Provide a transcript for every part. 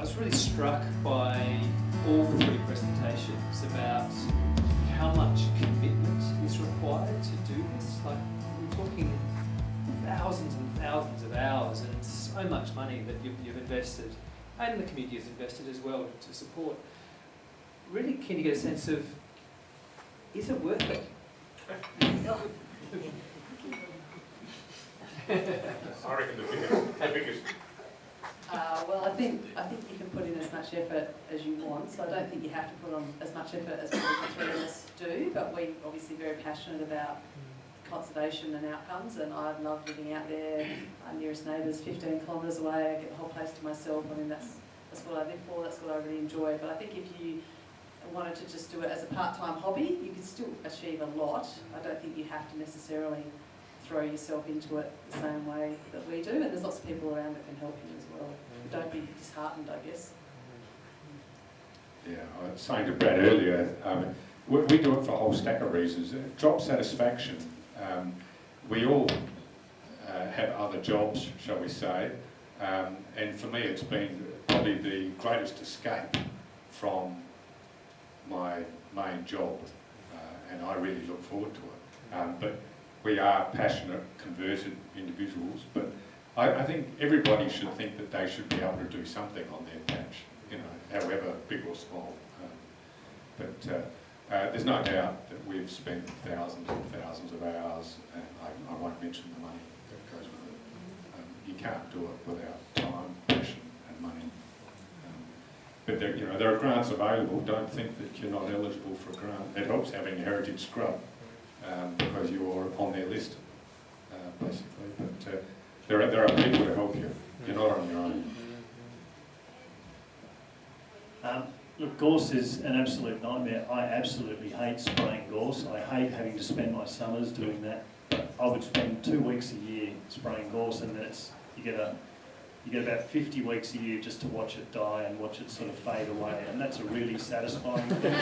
I was really struck by all three presentations about how much commitment is required to do this. Like, we're talking thousands and thousands of hours and so much money that you've invested, and the community has invested as well to support. Really keen to get a sense of, is it worth it? I reckon the biggest. Well, I think you can put in as much effort as you want, so I don't think you have to put on as much effort as probably the three of us do, but we're obviously very passionate about conservation and outcomes, and I love living out there. Our nearest neighbour's 15 kilometres away. I get the whole place to myself. I mean, that's what I live for, that's what I really enjoy. But I think if you wanted to just do it as a part-time hobby, you could still achieve a lot. I don't think you have to necessarily throw yourself into it the same way that we do, and there's lots of people around that can help you as well. Don't be disheartened, I guess. Yeah, I was saying to Brad earlier, we do it for a whole stack of reasons. Job satisfaction. We all have other jobs, shall we say, and for me it's been probably the greatest escape from my main job, and I really look forward to it. But we are passionate, converted individuals, but I think everybody should think that they should be able to do something on their patch, you know, however big or small. But there's no doubt that we've spent thousands and thousands of hours, and I won't mention the money that goes with it. You can't do it without time, passion and money. But there are grants available. Don't think that you're not eligible for a grant. It helps having a heritage scrub because you're on their list, basically. But there are people to help you. You're not on your own. Look, gorse is an absolute nightmare. I absolutely hate spraying gorse. I hate having to spend my summers doing that. But I would spend 2 weeks a year spraying gorse, and you get about 50 weeks a year just to watch it die and watch it sort of fade away, and that's a really satisfying thing.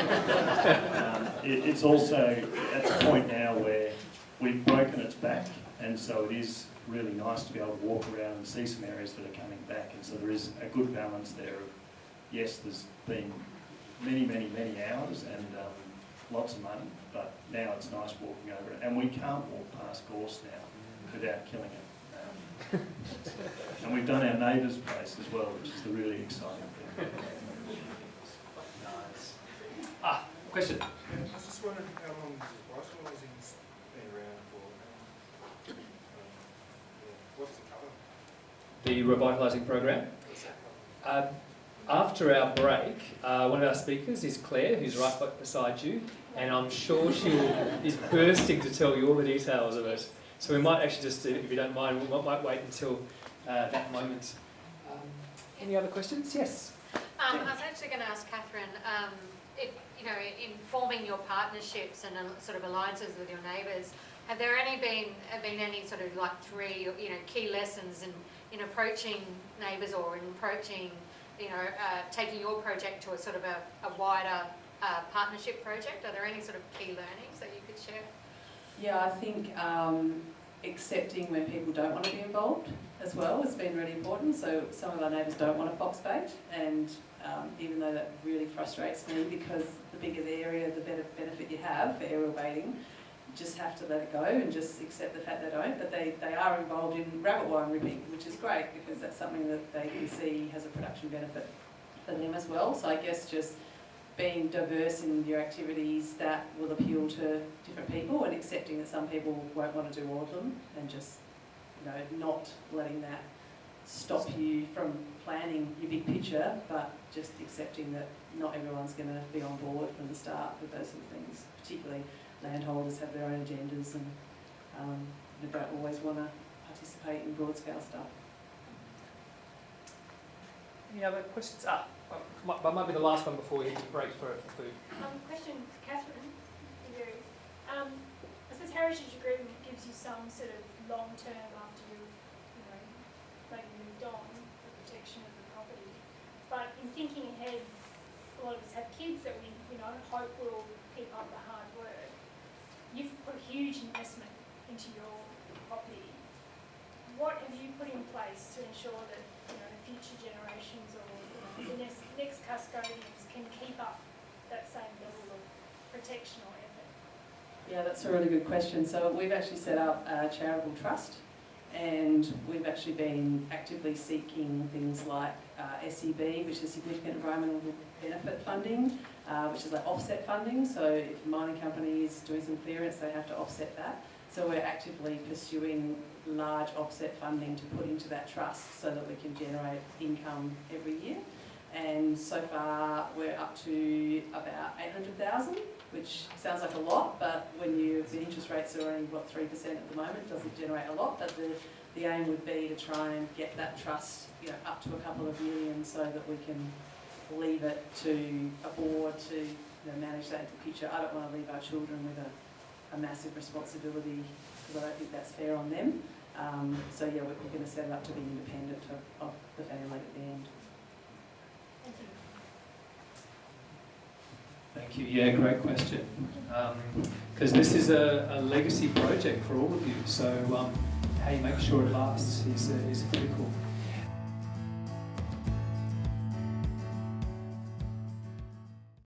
It's also at the point now where we've broken its back, and so it is really nice to be able to walk around and see some areas that are coming back, and so there is a good balance there of, yes, there's been many, many, many hours and lots of money, but now it's nice walking over it, and we can't walk past gorse now without killing it. And we've done our neighbour's place as well, which is the really exciting thing. Nice. Question? I was just wondering how long revitalising's been around for. What's the colour? The revitalising program. After our break, one of our speakers is Claire, who's right beside you, and I'm sure she is bursting to tell you all the details of it. So we might actually just, if you don't mind, we might wait until that moment. Any other questions? Yes. I was actually going to ask Katherine, if in forming your partnerships and sort of alliances with your neighbours, have there been any sort of like three key lessons in approaching neighbours or in approaching taking your project to a sort of a wider partnership project? Are there any sort of key learnings that you could share? Yeah, I think accepting when people don't want to be involved as well has been really important. So some of our neighbours don't want to fox bait, and even though that really frustrates me, because the bigger the area, the better benefit you have for aerial baiting, you just have to let it go and just accept the fact they don't. But they are involved in rabbit warren ripping, which is great because that's something that they can see has a production benefit for them as well. So I guess just being diverse in your activities that will appeal to different people, and accepting that some people won't want to do all of them, and just not letting that stop you from planning your big picture, but just accepting that not everyone's going to be on board from the start with those sort of things. Particularly landholders have their own agendas and they don't always want to participate in broad scale stuff. Any other questions? That might be the last one before we hit the break for food. Question, Katherine. I suppose heritage agreement gives you some sort of long term after you've maybe moved on for protection of the property. But in thinking ahead, a lot of us have kids that we hope will keep up the hard work. You've put a huge investment into your property. What have you put in place to ensure that future generations or custodians can keep up that same level of protection or effort? Yeah, that's a really good question. So we've actually set up a charitable trust, and we've actually been actively seeking things like SEB, which is significant environmental benefit funding, which is like offset funding. So if a mining company is doing some clearance, they have to offset that. So we're actively pursuing large offset funding to put into that trust so that we can generate income every year. And so far we're up to about 800,000, which sounds like a lot, but when the interest rates are only, 3% at the moment, doesn't generate a lot. But the aim would be to try and get that trust, up to a couple of million so that we can leave it to a board to manage that in the future. I don't want to leave our children with a massive responsibility, because I don't think that's fair on them. So yeah, we're going to set it up to be independent of the family at the end. Thank you. Thank you. Yeah, great question. Because this is a legacy project for all of you. So how you make sure it lasts is critical.